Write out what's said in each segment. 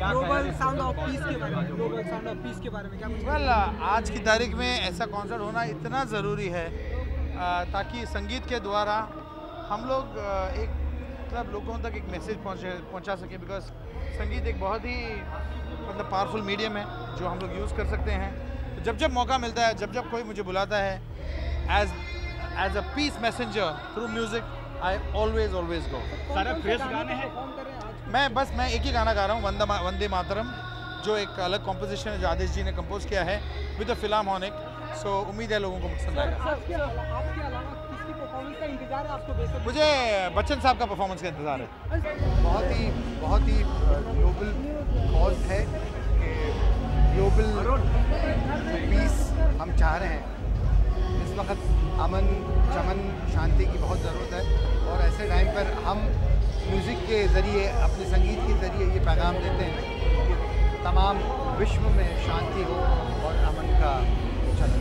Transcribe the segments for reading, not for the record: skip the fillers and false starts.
Global sound of peace के बारे में क्या? वेल, आज की तारीख में ऐसा कॉन्सर्ट होना इतना ज़रूरी है ताकि संगीत के द्वारा हम लोग एक मतलब लोगों तक एक मैसेज पहुंचा सके। बिकॉज संगीत एक बहुत ही मतलब पावरफुल मीडियम है जो हम लोग यूज़ कर सकते हैं। तो जब जब मौका मिलता है, जब जब कोई मुझे बुलाता है as a peace messenger through music, I always go. सारे फ्रेश गाने हैं मैं एक ही गाना गा रहा हूँ, वंदे मातरम, जो एक अलग कॉम्पोजिशन है जो आदेश जी ने कंपोज किया है विद द फिलार्मोनिक। सो उम्मीद है लोगों को पसंद आएगा। आपके अलावा किसकी परफॉर्मेंस का इंतजार है आपको? मुझे बच्चन साहब का परफॉर्मेंस का इंतज़ार है। बहुत ही ग्लोबल कॉज है कि ग्लोबल पीस हम चाह रहे हैं। इस वक्त अमन, चमन, शांति की बहुत ज़रूरत है और ऐसे टाइम पर हम म्यूज़िक के ज़रिए, अपने संगीत के ज़रिए ये पैगाम देते हैं कि तमाम विश्व में शांति हो और अमन का चलन।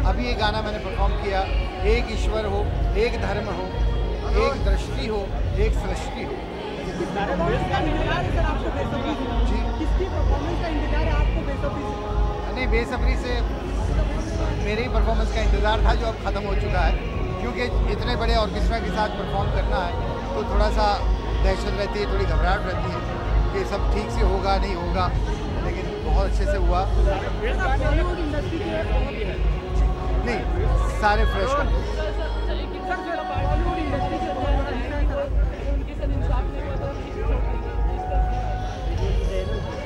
अभी ये गाना मैंने परफॉर्म किया, एक ईश्वर हो, एक धर्म हो, एक दृष्टि हो, एक सृष्टि हो। जी, किसकी परफॉर्मेंस का इंतजार है आपको बेसब्री से? नहीं, बेसब्री से मेरे ही परफॉर्मेंस का इंतज़ार था जो अब ख़त्म हो चुका है, क्योंकि इतने बड़े ऑर्केस्ट्रा के साथ परफॉर्म करना है तो थोड़ा सा दहशत रहती है, थोड़ी घबराहट रहती है कि सब ठीक से होगा नहीं होगा, लेकिन बहुत अच्छे से हुआ। नहीं, सारे फ्रेश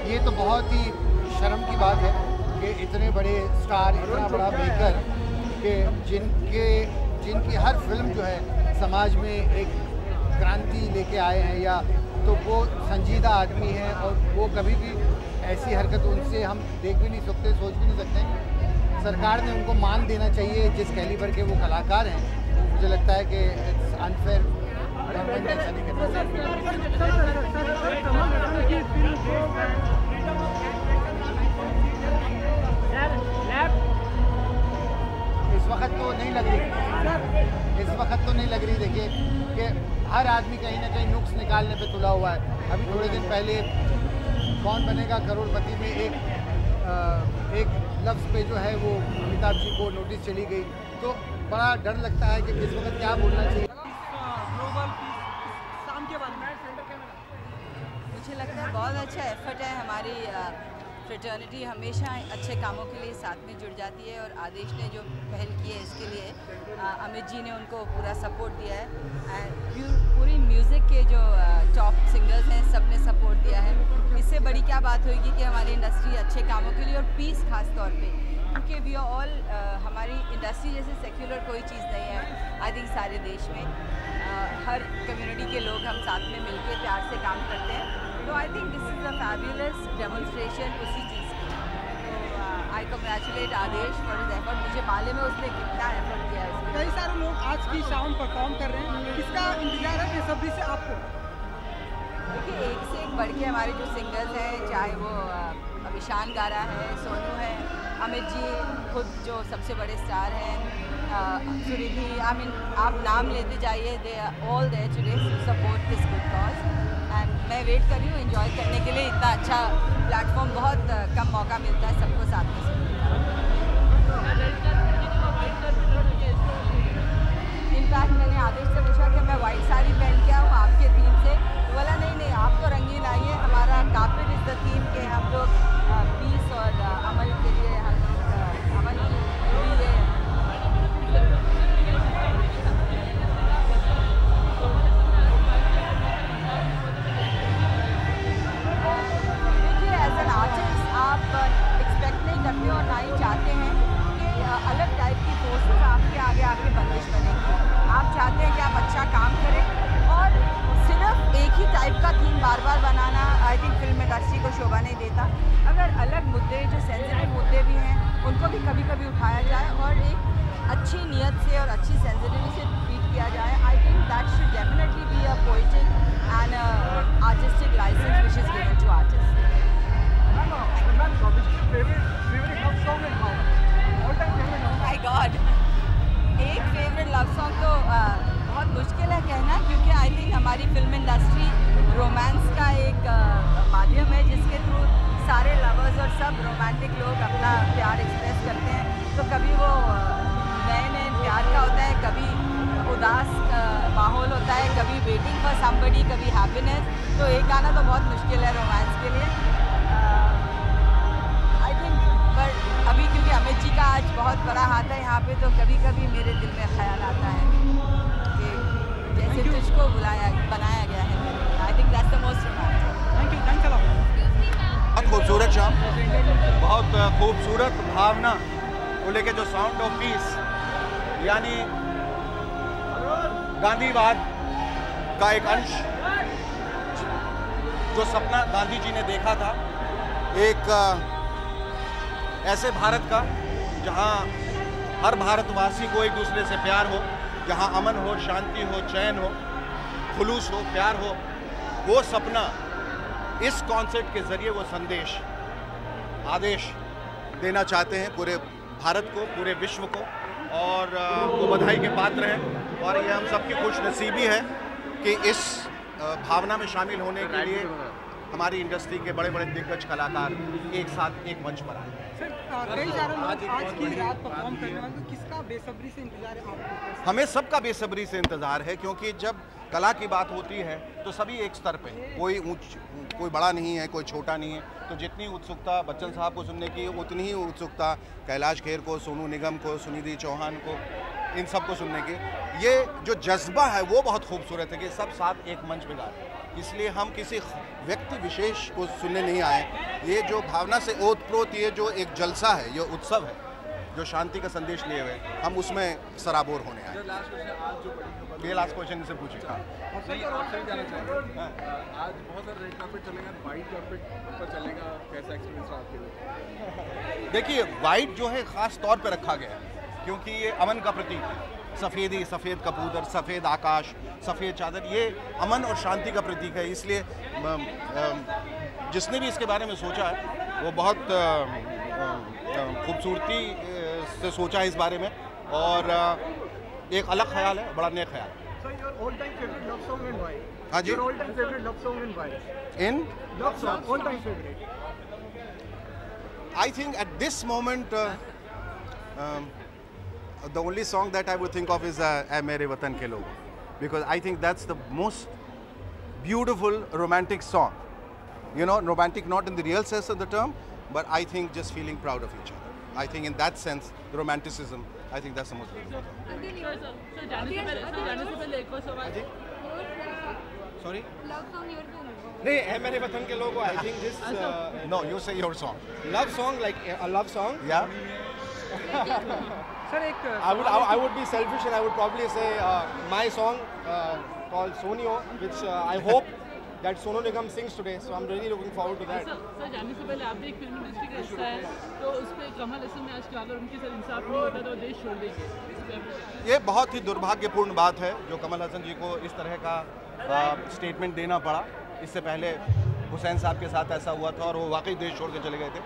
ये तो बहुत ही शर्म की बात है कि इतने बड़े स्टार, इतना बड़ा मेकर कि जिनकी हर फिल्म जो है समाज में एक क्रांति लेके आए हैं, या तो वो संजीदा आदमी हैं और वो कभी भी ऐसी हरकत उनसे हम देख भी नहीं सकते, सोच भी नहीं सकते। सरकार ने उनको मान देना चाहिए जिस कैलिबर के वो कलाकार हैं। मुझे लगता है कि इट्स अनफेयर, गवर्नमेंट ऐसा नहीं करना। इस वक्त तो नहीं लग रही, देखिए कि हर आदमी कहीं ना कहीं नुक्स निकालने पे तुला हुआ है। अभी थोड़े दिन पहले कौन बनेगा करोड़पति में एक लफ्ज़ पे जो है वो अमिताभ जी को नोटिस चली गई, तो बड़ा डर लगता है कि किस वक्त क्या बोलना चाहिए। मुझे लगता है बहुत अच्छा एफर्ट है। हमारी फ्रेटर्निटी हमेशा अच्छे कामों के लिए साथ में जुड़ जाती है और आदेश ने जो पहल की है इसके लिए अमित जी ने उनको पूरा सपोर्ट दिया है। पूरी म्यूज़िक के जो टॉप सिंगर्स हैं सब ने सपोर्ट दिया है। इससे बड़ी क्या बात होगी कि हमारी इंडस्ट्री अच्छे कामों के लिए और पीस खास तौर पे, क्योंकि वी आर ऑल हमारी इंडस्ट्री जैसे सेक्युलर कोई चीज़ नहीं है। आई थिंक सारे देश में हर कम्युनिटी के लोग हम साथ में मिलकर प्यार से काम करते हैं। तो I think this is a fabulous demonstration उसी चीज़ की। तो I congratulate Adesh for his effort. मुझे मालूम है उसने कितना एफर्ट किया है। कई सारे लोग आज की शाम परफॉर्म कर रहे हैं, किसका इंतजार है बेसब्री से आपको? देखिए, एक से एक बढ़ के हमारे जो सिंगर्स हैं, चाहे वो अभिशान गा रहा है, सोनू है, अमित जी खुद जो सबसे बड़े स्टार हैं, सुरिधि, आई मीन आप नाम लेते जाइए, they are all there today to support this good cause. And मैं वेट कर रही हूँ एंजॉय करने के लिए। इतना अच्छा प्लेटफॉर्म बहुत कम मौका मिलता है सबको साथ में। इनफैक्ट मैंने आदेश से पूछा कि मैं वाइट साड़ी पहन के आऊँ आपके थीम से, बोला नहीं आप तो रंगीन आइए, हमारा कार्पेट इज़ द थीम के हम लोग पीस और अमल के लिए हम लोग अमल के लिए एज एन आर्टिस्ट आप एक्सपेक्ट नहीं करते और ना ही चाहते हैं कि अलग टाइप की फोर्सेस आपके आगे आके बंदिश बनेगी। आप चाहते हैं कि आप अच्छा काम करें और सिर्फ एक ही टाइप का theme bar bar banana I think film industry को शोभा नहीं देता। अगर अलग मुद्दे जो सेंसिटिव मुद्दे भी हैं उनको भी कभी कभी उठाया जाए और एक अच्छी नीयत से और अच्छी सेंसिटिविटी से ट्रीट किया जाए, I think that should definitely be a poetic and artistic licence which is given to artist. My god, एक फेवरेट लव सॉन्ग तो बहुत मुश्किल हमारी फिल्म इंडस्ट्री रोमांस का एक माध्यम है जिसके थ्रू सारे लवर्स और सब रोमांटिक लोग अपना प्यार एक्सप्रेस करते हैं। तो कभी वो नए नए प्यार का होता है, कभी उदास माहौल होता है, कभी वेटिंग फॉर समबडी, कभी हैप्पीनेस। तो एक गाना तो बहुत मुश्किल है रोमांस के लिए आई थिंक, पर अभी क्योंकि अमित जी का आज बहुत बड़ा हाथ है यहाँ पे, तो कभी कभी मेरे दिल में ख्याल आता है कि जैसे तुझको बनाया गया है। I think that's the most romantic. Thank you, thanks a lot. बहुत खूबसूरत शाम, बहुत खूबसूरत भावना को लेके जो साउंड ऑफ पीस यानी गांधीवाद का एक अंश, जो सपना गांधी जी ने देखा था, एक ऐसे भारत का जहां हर भारतवासी को एक दूसरे से प्यार हो, जहां अमन हो, शांति हो, चैन हो, खुलूस हो, प्यार हो, वो सपना इस कॉन्सर्ट के जरिए वो संदेश, आदेश देना चाहते हैं पूरे भारत को, पूरे विश्व को, और वो बधाई के पात्र हैं। और ये हम सबकी खुशनसीबी है कि इस भावना में शामिल होने के लिए हमारी इंडस्ट्री के बड़े बड़े दिग्गज कलाकार एक साथ एक मंच पर आए। सर, कई सारे लोग आज की रात परफॉर्म करने वाले, तो किसका बेसब्री से इंतजार है आपको? हमें सबका बेसब्री से इंतज़ार है, क्योंकि जब कला की बात होती है तो सभी एक स्तर पे, कोई बड़ा नहीं है, कोई छोटा नहीं है। तो जितनी उत्सुकता बच्चन साहब को सुनने की, उतनी ही उत्सुकता कैलाश खेर को, सोनू निगम को, सुनिधि चौहान को, इन सब को सुनने की। ये जो जज्बा है वो बहुत खूबसूरत है कि सब साथ एक मंच पे गा रहे हैं। इसलिए हम किसी व्यक्ति विशेष को सुनने नहीं आए। ये जो भावना से ओतप्रोत ये जो एक जलसा है, ये उत्सव है जो शांति का संदेश लिए हुए, हम उसमें सराबोर होने आए। ये लास्ट क्वेश्चन इनसे पूछिए। आज बहुत सारे रेड कार्पेट चलेगा, वाइट कार्पेट पर चलेगा, कैसा एक्सपीरियंस रहा आपके लिए? देखिए, वाइट जो है ख़ास तौर पे रखा गया है क्योंकि ये अमन का प्रतीक है। सफ़ेदी, सफ़ेद कबूतर, सफ़ेद आकाश, सफ़ेद चादर, ये अमन और शांति का प्रतीक है। इसलिए जिसने भी इसके बारे में सोचा है वो बहुत खूबसूरती से सोचा है इस बारे में, और एक अलग ख्याल है, बड़ा नेक ख्याल है। हाँ जी, इन I think at this moment the only song that I would think of is "Ae Mere Watan Ke Logo," because I think that's the most beautiful romantic song. You know, romantic not in the real sense of the term, but I think just feeling proud of each other. I think in that sense, the romanticism, I think that's the most beautiful. Sorry? नहीं, "Ae Mere Watan Ke Logo," I think this No, you say your song. love song, like a love song. Yeah. Sir, एक I would be selfish and I would probably say my song called "Sonio," which I hope that Sonu Nigam sings today. So I'm really looking forward to that. Sir, जाने से पहले आप भी एक film industry का हिस्सा है, तो उस पे कमल हसन ने आज कहा अगर उनके साथ इंसाफ नहीं होता तो देश छोड़ देंगे। ये बहुत ही दुर्भाग्यपूर्ण बात है जो कमल हसन जी को इस तरह का स्टेटमेंट देना पड़ा। इससे पहले हुसैन साहब के साथ ऐसा हुआ था और वो वाकई देश छोड़ के चले गए थे।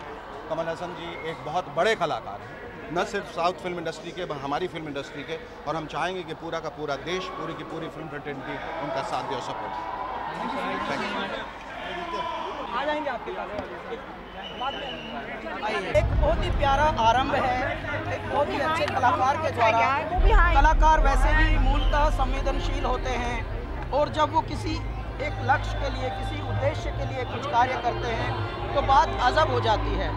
कमल हसन जी एक बहुत बड़े कलाकार हैं, न सिर्फ साउथ फिल्म इंडस्ट्री के, हमारी फिल्म इंडस्ट्री के, और हम चाहेंगे कि पूरा का पूरा देश, पूरी की पूरी फिल्म फ्रेटर्निटी उनका साथ दे और सपोर्ट। आ जाएंगे आपके पास। एक बहुत ही प्यारा आरंभ है, एक बहुत ही अच्छे कलाकार के द्वारा। कलाकार वैसे भी मूलतः संवेदनशील होते हैं, और जब वो किसी एक लक्ष्य के लिए, किसी उद्देश्य के लिए कुछ कार्य करते हैं तो बात अजब हो जाती है।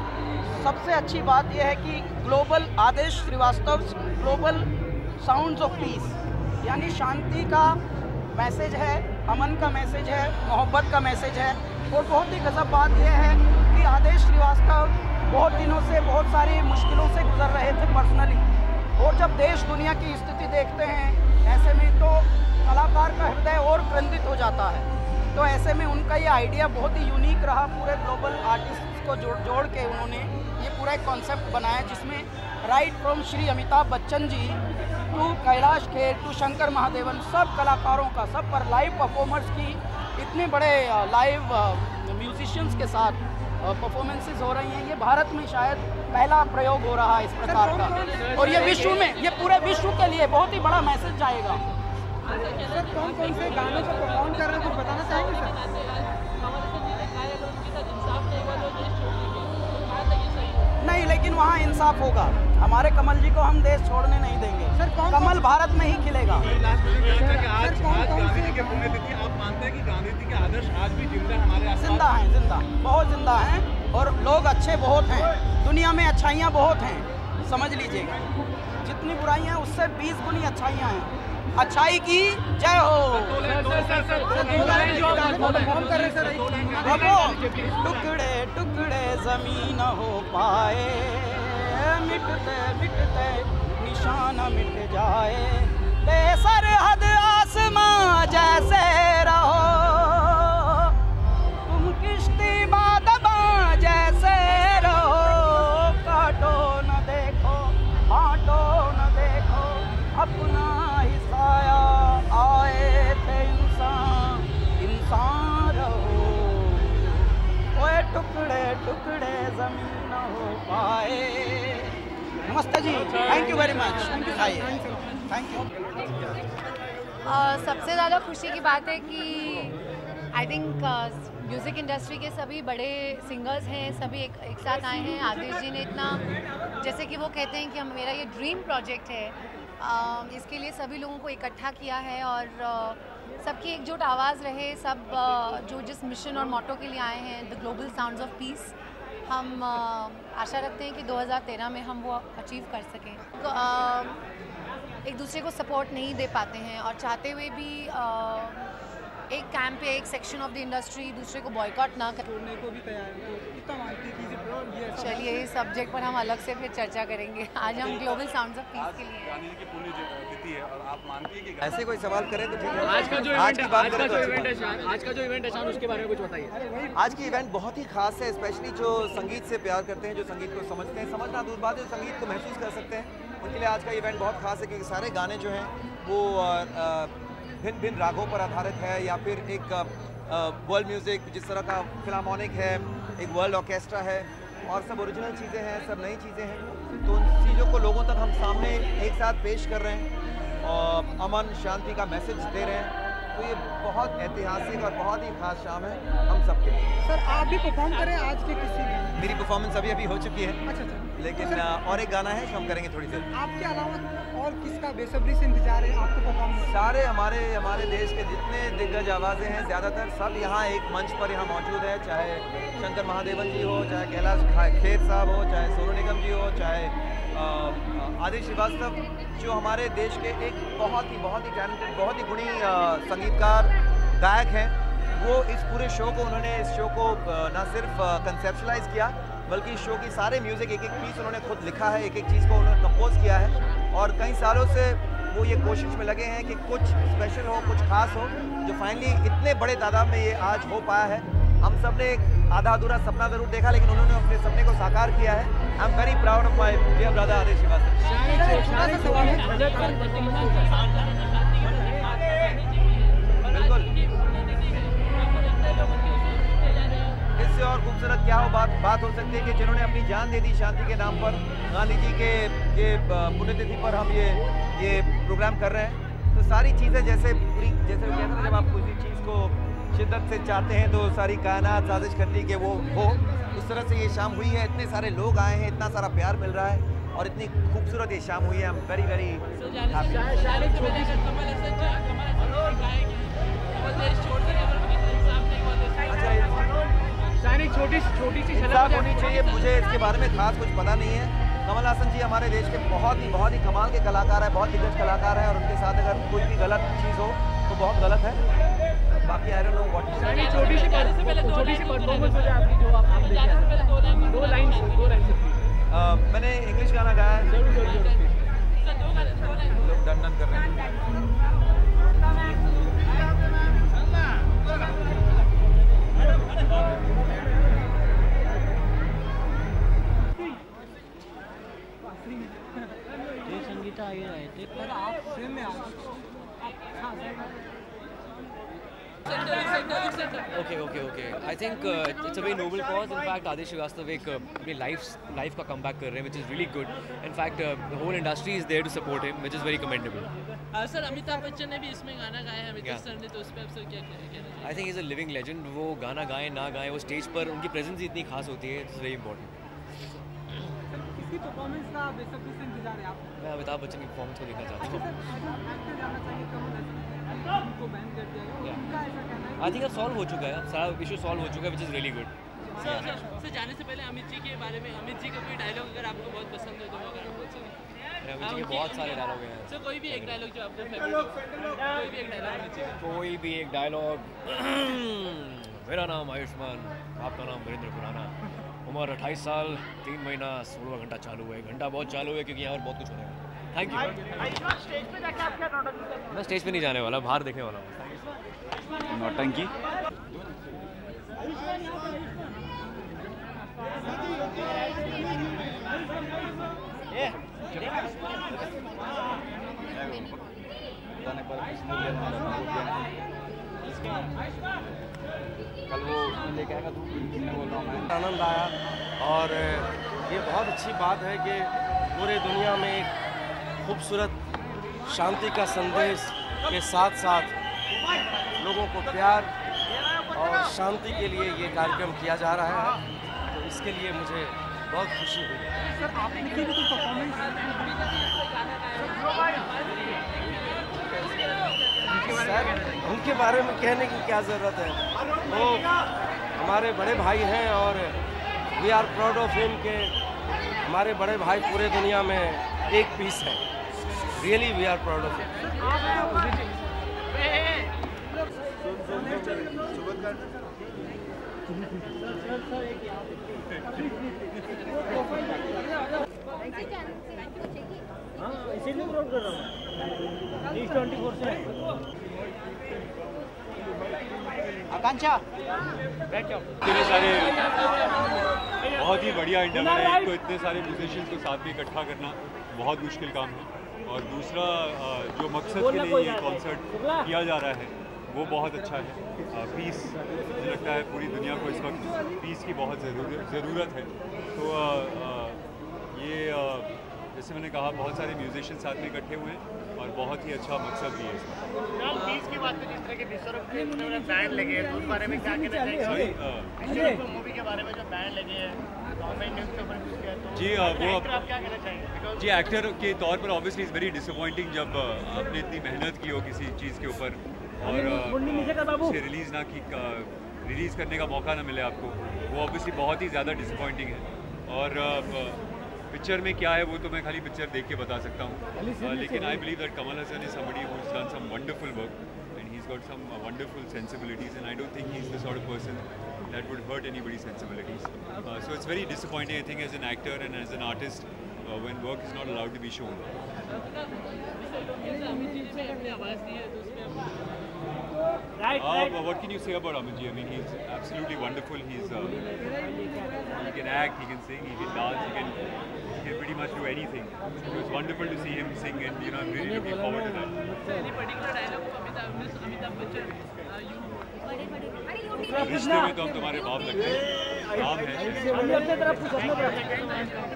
सबसे अच्छी बात यह है कि global Adesh Shrivastava global sounds of peace, यानी शांति का मैसेज है, अमन का मैसेज है, मोहब्बत का मैसेज है। और बहुत ही गजब बात यह है कि आदेश श्रीवास्तव बहुत दिनों से बहुत सारी मुश्किलों से गुजर रहे थे पर्सनली, और जब देश दुनिया की स्थिति देखते हैं ऐसे में तो कलाकार का हृदय और क्रंदित हो जाता है। तो ऐसे में उनका ये आइडिया बहुत ही यूनिक रहा। पूरे ग्लोबल आर्टिस्ट को जोड़ के उन्होंने ये पूरा एक कॉन्सेप्ट बनाया, जिसमें right from Shri Amitabh Bachchan ji to Kailash Kher to Shankar Mahadevan, सब कलाकारों का, सब पर लाइव परफॉर्मर्स की, इतने बड़े लाइव म्यूजिशियंस के साथ परफॉर्मेंसेस हो रही हैं। ये भारत में शायद पहला प्रयोग हो रहा है इस प्रकार का, और ये विश्व में, ये पूरे विश्व के लिए बहुत ही बड़ा मैसेज जाएगा। सर कौन कौन से गानों को परफॉर्म कर रहे हैं कुछ बताना चाहेंगे सर? नहीं, लेकिन वहाँ इंसाफ होगा। हमारे कमल जी को हम देश छोड़ने नहीं देंगे। सर कमल भारत में ही खिलेगा। आज गांधी जी की पुण्यतिथि, आप मानते हैं कि गांधी जी के आदर्श आज भी जिंदा है हमारे आसपास? जिंदा हैं, जिंदा, बहुत जिंदा हैं और लोग अच्छे बहुत हैं। दुनिया में अच्छाइयाँ बहुत हैं, समझ लीजिएगा। जितनी बुराइयाँ हैं उससे 20 गुनी अच्छाइयाँ हैं। अच्छाई की जय हो। टुकड़े टुकड़े जमीन हो पाए, मिटते मिटते निशान मिट जाए, बेसरहद आसमां जैसे रहो, तुम किश्ती बादबां जैसे रहो, काटो न देखो बांटो न देखो, अपना ही साया आए थे इंसान, इंसान रहो, ओए टुकड़े टुकड़े जमीन हो पाए। नमस्ते ji, thank you very much. Thank you. सबसे ज़्यादा खुशी की बात है कि आई थिंक म्यूज़िक इंडस्ट्री के सभी बड़े सिंगर्स हैं, सभी एक साथ आए हैं। आदेश जी ने इतना, जैसे कि वो कहते हैं कि मेरा ये ड्रीम प्रोजेक्ट है, इसके लिए सभी लोगों को इकट्ठा किया है और सबकी एकजुट आवाज़ रहे। सब जो जिस मिशन और मोटो के लिए आए हैं, the global sounds of piece, हम आशा रखते हैं कि 2013 में हम वो अचीव कर सकें। एक दूसरे को सपोर्ट नहीं दे पाते हैं और चाहते हुए भी एक कैंप पे एक सेक्शन ऑफ द इंडस्ट्री दूसरे को बॉयकॉट ना करने को भी तैयार है, तो कितना मानती है? चलिए इस सब्जेक्ट पर हम अलग से फिर चर्चा करेंगे। आज हम ग्लोबल साउंड्स ऑफ पीस के लिए गांधी जी की पुण्यतिथि है और आप मानती हैं कि ऐसे कोई सवाल करें तो ठीक है। आज का जो इवेंट है शान, उसके बारे में कुछ बताइए। आज की इवेंट बहुत ही खास है, स्पेशली जो संगीत से प्यार करते हैं, जो संगीत को समझते हैं, समझना दूर बात है, जो संगीत को महसूस कर सकते हैं, उनके लिए आज का इवेंट बहुत खास है क्योंकि सारे गाने जो हैं वो भिन्न भिन्न रागों पर आधारित है या फिर एक वर्ल्ड म्यूज़िक जिस तरह का फिलार्मोनिक है, एक वर्ल्ड ऑर्केस्ट्रा है और सब ओरिजिनल चीज़ें हैं, सब नई चीज़ें हैं। तो उन चीज़ों को लोगों तक हम सामने एक साथ पेश कर रहे हैं और अमन शांति का मैसेज दे रहे हैं। तो ये बहुत ऐतिहासिक और बहुत ही खास शाम है हम सबके लिए। सर आप भी परफॉर्म करें आज के किसी? मेरी परफॉर्मेंस अभी हो चुकी है। अच्छा, लेकिन और एक गाना है जो हम करेंगे थोड़ी देर। आपके अलावा और किसका बेसब्री से इंतजार है आपको परफॉर्मेंस? सारे हमारे देश के जितने दिग्गज आवाज़ें हैं ज़्यादातर सब यहाँ एक मंच पर यहाँ मौजूद है, चाहे शंकर महादेवन जी हो, चाहे कैलाश खेर साहब हो, चाहे सोनू निगम जी हो, चाहे आदित्य श्रीवास्तव, जो हमारे देश के एक बहुत ही टैलेंटेड, बहुत ही गुणी संगीतकार गायक हैं। वो इस पूरे शो को उन्होंने ना सिर्फ कंसेप्शलाइज किया बल्कि शो की सारे म्यूज़िक एक पीस उन्होंने खुद लिखा है, एक चीज़ को उन्होंने कंपोज किया है और कई सालों से वो ये कोशिश में लगे हैं कि कुछ स्पेशल हो, कुछ खास हो, जो फाइनली इतने बड़े तादाद में ये आज हो पाया है। हम सब ने एक आधा अधूरा सपना ज़रूर देखा लेकिन उन्होंने अपने सपने को साकार किया है। I am very proud of my dear brother Adesh Shrivastava. बिल्कुल, इससे और खूबसूरत क्या हो बात हो सकती है कि जिन्होंने अपनी जान दे दी शांति के नाम पर, गांधी जी के पुण्यतिथि पर हम ये प्रोग्राम कर रहे हैं। तो सारी चीज़ें जैसे कहते हैं ना, जब आप किसी चीज़ को शिद्दत से चाहते हैं तो सारी कायनात साजिश करती है कि वो हो, उस तरह से ये शाम हुई है। इतने सारे लोग आए हैं, इतना सारा प्यार मिल रहा है और इतनी खूबसूरत ये शाम हुई है। I'm very very happy। छोटी सी झलक होनी चाहिए, मुझे इसके बारे में खास कुछ पता नहीं है। कमल हासन जी हमारे देश के बहुत ही कमाल के कलाकार हैं, बहुत दिग्गज कलाकार हैं और उनके साथ अगर कोई भी गलत चीज़ हो तो बहुत गलत है। बाकी आई डोंट नो व्हाट। छोटी सी परफॉर्मेंस हो जाए आपकी, जो आप देखें, दो लाइन मैंने इंग्लिश गाना गाया है। लोग डन कर रहे हैं। संगीता आगे रहे थे आप फ्रेम में आ Okay. I think it's a very noble cause. In fact, Adesh Shrivastava एक अपनी life का comeback कर रहे हैं, which is really good. In fact, the whole industry is there to support him, which is very commendable. Sir Amitabh Bachchan ने भी इसमें गाना गाया है अमिताभ सर ने, तो उस पे आप सर क्या कहना चाहिए? I think he's a living legend. वो गाना गाएं ना गाएं, वो स्टेज पर उनकी प्रेजेंस इतनी खास होती है. It's very important. किसकी परफॉर्मेंस का बेसब्री से इंतजार है आप? मैं अमिताभ बच्चन की परफॉर्मेंस को देखना चाहता हूँ. I think अब सॉल्व हो चुका है, सारा इशू सॉल्व हो चुका है, which is really good. Sir जाने से पहले अमित जी के बारे में, अमित जी का कोई डायलॉग अगर आपको बहुत पसंद हो तो वो अगर आप बोल सकें. अमित जी के बहुत सारे डायलॉग हैं. सर कोई भी एक डायलॉग जो आपको फेवरेट हो, कोई भी एक डायलॉग अमित जी का. कोई भी एक डायलॉग. मेरा नाम आयुष्मान, आपका नाम वीरेंद्र खुराना, उम्र 28 साल 3 महीना 16 घंटा चालू है. घंटा बहुत चालू है क्योंकि यहाँ पर बहुत कुछ हो रहा है. Thank you. मैं स्टेज पे नहीं जाने वाला, बाहर देखने वाला हूँ. नौटंकी. कल वो लेके आएगा तो बोल रहा हूँ मैं. आनंद आया और ये बहुत अच्छी बात है कि पूरे दुनिया में एक खूबसूरत शांति का संदेश के साथ साथ लोगों को प्यार और शांति के लिए ये कार्यक्रम किया जा रहा है, तो इसके लिए मुझे बहुत खुशी हुई. सर आपने की भी कोई परफॉर्मेंस सर उनके बारे में कहने की क्या ज़रूरत है. वो हमारे बड़े भाई हैं और we are proud of him के हमारे बड़े भाई पूरे दुनिया में एक पीस है. Really we are proud of him. इसीलिए प्रमोट कर रहा हूँ. 24 से आकांक्षा बैठ जाओ. इतने सारे बहुत ही बढ़िया इंटरव्यू है. एक तो इतने सारे म्यूजिशियंस को साथ में इकट्ठा करना बहुत मुश्किल काम है, और दूसरा जो मकसद के लिए ये कॉन्सर्ट किया जा रहा है वो बहुत अच्छा है. पीस मुझे लगता है पूरी दुनिया को इस वक्त पीस की बहुत ज़रूरत है. तो ये जैसे मैंने कहा बहुत सारे म्यूजिशियन साथ में इकट्ठे हुए हैं और बहुत ही अच्छा मकसद भी है इसका. पीस की बात में जिस तरह के विश्वरूप बैन लगे हैं, उस बारे में क्या कहना चाहिए? विश्वरूप मूवी के बारे में जो बैन लगे हैं जी, वो आप क्या कहना चाहेंगे? जी, एक्टर के तौर पर ऑब्वियसली इज़ वेरी डिसअपॉइंटिंग जब आपने इतनी मेहनत की हो किसी चीज़ के ऊपर और उसे रिलीज़ करने का मौका ना मिले आपको, वो ऑब्वियसली बहुत ही ज़्यादा डिसअपॉइंटिंग है. और पिक्चर में क्या है वो तो मैं खाली पिक्चर देख के बता सकता हूँ, लेकिन I believe that Kamal Haasan is somebody who has done some wonderful work and he has got some wonderful sensibilities and I don't think he is the sort of person that would hurt anybody's sensibilities. So it's very disappointing, I think, as an actor and as an artist when work is not allowed to be shown. What can you say about Amit ji? I mean, he's absolutely wonderful. He can act, he can sing, he can dance, he can pretty much do anything. It was wonderful to see him sing, and I'm really looking forward to that. Any particular dialogue Amitabh Bachchan? रिश्ते में तो हम तुम्हारे बाप लगते हैं. नाम है.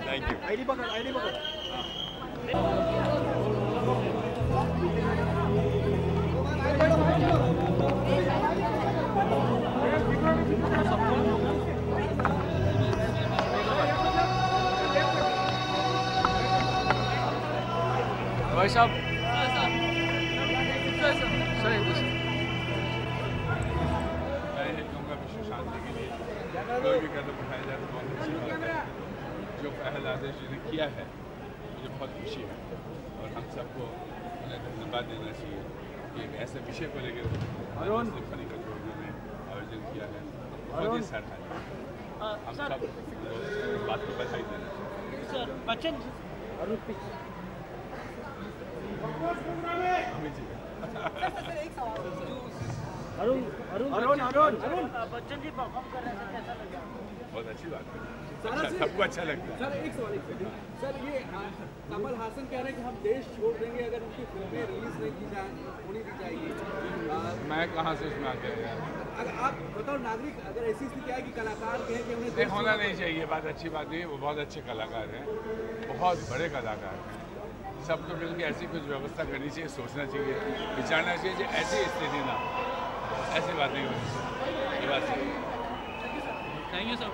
Thank you. आईडी पकड़. भाई साहब कोई भी कदम उठाया जाए तो बहुत अच्छी बात है. जो पहल आदेश जी ने किया है मुझे बहुत खुशी है, और हम सबको उन्हें धन्यवाद देना चाहिए कि एक ऐसे विषय को लेकर फनी का जो उन्होंने आयोजन किया है बहुत ही सराहनीय है. हम सब इस बात को बधाई देना चाहिए. सर बच्चन अरुण बच्चन जी परफॉर्म कर रहे हैं, कैसा लगा? बहुत अच्छी बात है. अच्छा, सबको अच्छा लगता है. सर एक सवाल सर, ये कमल हासन कह रहे हैं कि हम देश छोड़ देंगे अगर उनकी फिल्में रिलीज नहीं की होनी दी जाएगी. मैं मैं कहाँ से उसमें आ गया यार। अगर आप बताओ, नागरिक अगर ऐसी स्थिति आए कि कलाकार कहें कि उन्हें होना नहीं चाहिए, बात अच्छी बात नहीं है। वो बहुत अच्छे कलाकार हैं, बहुत बड़े कलाकार हैं। सबको मिल के ऐसी कुछ व्यवस्था करनी चाहिए, सोचना चाहिए, विचारना चाहिए। ऐसी स्थिति ना, ऐसी बात नहीं होनी चाहिए। ये बात सही है। Thank you sir.